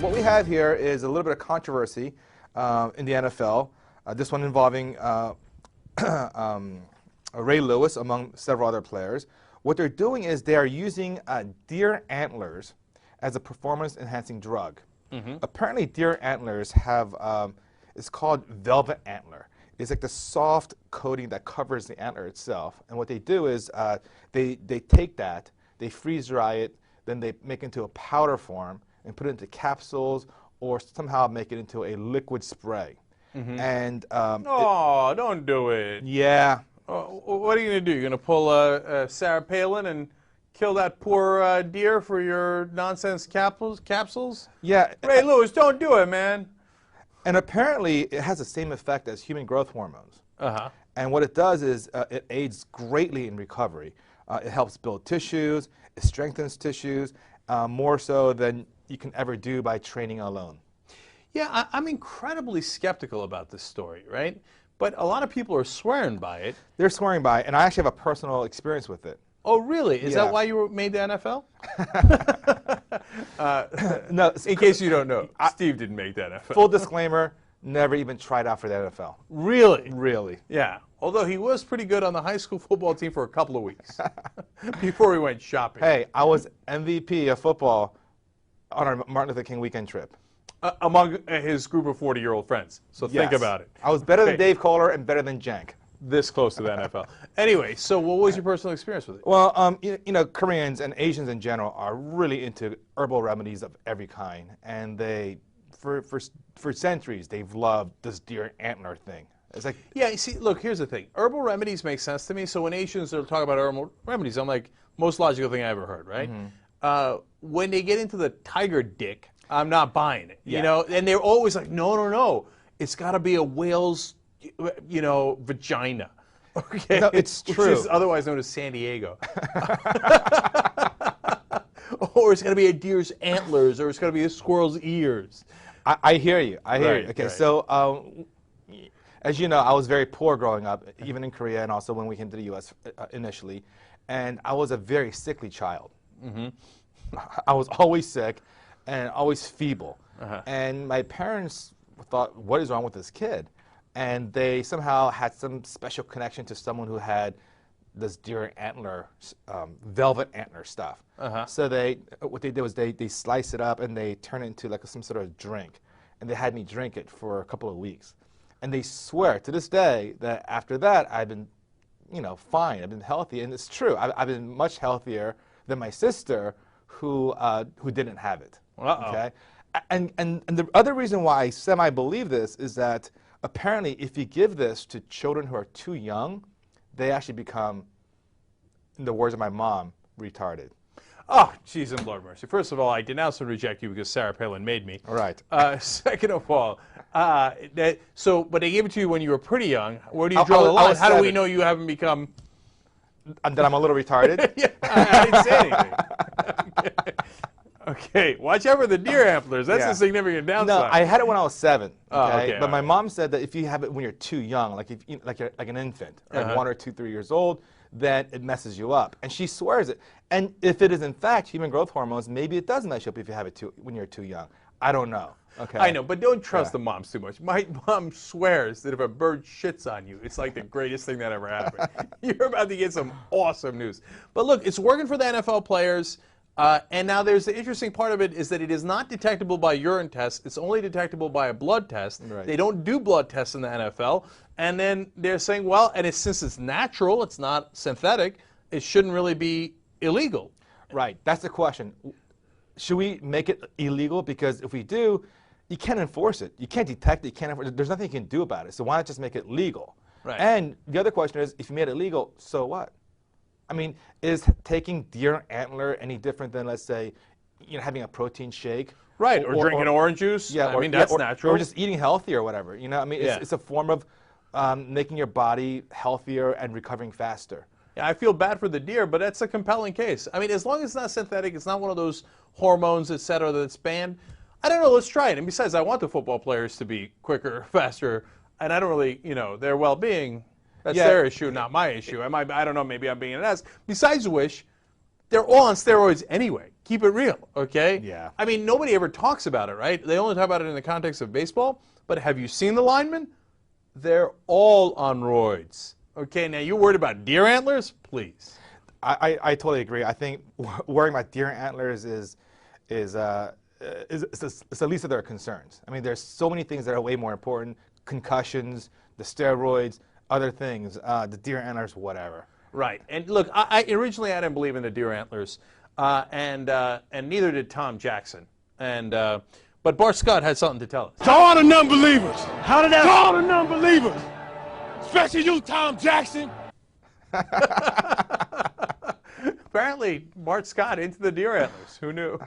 what we have here is a little bit of controversy in the NFL. This one involving Ray Lewis, among several other players. What they're doing is they are using deer antlers as a performance-enhancing drug. Apparently, deer antlers have, it's called Velvet Antler. It's like the soft coating that covers the antler itself. And what they do is they take that, they freeze dry it, then they make it into a powder form and put it into capsules or somehow make it into a liquid spray. And oh, don't do it. Yeah. What are you going to do? You're going to pull Sarah Palin and kill that poor deer for your nonsense capsules? Yeah. Ray Lewis, don't do it, man. And apparently, it has the same effect as human growth hormones. And what it does is it aids greatly in recovery. It helps build tissues, it strengthens tissues, more so than you can ever do by training alone. Yeah, I'm incredibly skeptical about this story, right? But a lot of people are swearing by it. They're swearing by it, and I actually have a personal experience with it. Oh, really? Is Yeah. that why you made the NFL? No, In case you don't know, Steve didn't make the NFL. full disclaimer, never even tried out for the NFL. Really? Really. Yeah. Although he was pretty good on the high school football team for a couple of weeks before we went shopping. Hey, I was MVP of football on our Martin Luther King weekend trip. Among his group of 40-year-old friends. So think Yes. about it. I was better than Okay. Dave Kohler and better than Jank. This close to the NFL. Anyway, so what was your personal experience with it? Well, you know, Koreans and Asians in general are really into herbal remedies of every kind, and they, for centuries, they've loved this deer antler thing. It's like, Yeah, you see, look, here's the thing. Herbal remedies make sense to me. So when Asians are talking about herbal remedies, I'm like, most logical thing I ever heard, right? When they get into the tiger dick, I'm not buying it. You know, and they're always like, no, it's got to be a whale's, you know, vagina. Okay, No, it's Which true. is otherwise known as San Diego. Or it's got to be a deer's antlers, or it's got to be a squirrel's ears. I hear you. I hear Right, you. Okay, right. so as you know, I was very poor growing up, even in Korea, and also when we came to the U.S. Initially, and I was a very sickly child. I was always sick and always feeble. And my parents thought, what is wrong with this kid? And they somehow had some special connection to someone who had this deer antler, velvet antler stuff. So what they did was they slice it up and they turn it into like some sort of drink. And they had me drink it for a couple of weeks. And they swear to this day that after that I've been, you know, fine. I've been healthy, and it's true. I've been much healthier than my sister, who didn't have it. Okay, and the other reason why I semi-believe this is that apparently if you give this to children who are too young, they actually become, in the words of my mom, retarded. Oh, jeez and Lord mercy. First of all, I denounce and reject you because Sarah Palin made me. All right. Second of all, but they gave it to you when you were pretty young. Where do you draw the line? How do we 7. know you haven't become... And that I'm a little retarded? Yeah, I didn't say anything. Okay, watch out for the deer antlers. That's Yeah. a significant downside. No, I had it when I was 7. Oh, okay, but all my right. mom said that if you have it when you're too young, like like an infant, like 1 or 2, 3 years old, then it messes you up. And she swears it. And if it is in fact human growth hormones, maybe it does mess you up if you have it when you're too young. I don't know. Okay. I know, but don't trust the moms too much. My mom swears that if a bird shits on you, it's like the greatest thing that ever happened. You're about to get some awesome news. But look, it's working for the NFL players. And now there's the interesting part of it is that it is not detectable by urine tests. It's only detectable by a blood test. Right. They don't do blood tests in the NFL. And then they're saying, well, and since it's natural, it's not synthetic, it shouldn't really be illegal. Right. That's the question. Should we make it illegal? Because if we do, you can't enforce it. You can't detect it. You can't enforce it. There's nothing you can do about it. So why not just make it legal? Right. And the other question is, if you made it legal, so what? I mean, is taking deer antler any different than, let's say, you know, having a protein shake? Right, or drinking orange juice. Yeah, I mean, that's natural. Or just eating healthy or whatever. You know, I mean, it's a form of making your body healthier and recovering faster. Yeah, I feel bad for the deer, but that's a compelling case. I mean, as long as it's not synthetic, it's not one of those hormones, et cetera, that's banned. I don't know, let's try it. And besides, I want the football players to be quicker, faster, and I don't really, you know, their well-being, that's their issue, not my issue. I don't know, maybe I'm being an ass. Besides which, they're all on steroids anyway. keep it real, okay? Yeah. I mean, nobody ever talks about it, right? They only talk about it in the context of baseball. But have you seen the linemen? They're all on roids. Okay, now you're worried about deer antlers? Please. I totally agree. I think worrying about deer antlers is the least of their concerns. I mean, there's so many things that are way more important: concussions, the steroids, other things, the deer antlers, whatever. Right. And look, originally I didn't believe in the deer antlers, and neither did Tom Jackson. But Bart Scott had something to tell us. To all the non-believers. How did that? To all the non-believers. Especially you, Tom Jackson. Apparently, Marc Scott into the deer antlers. Who knew?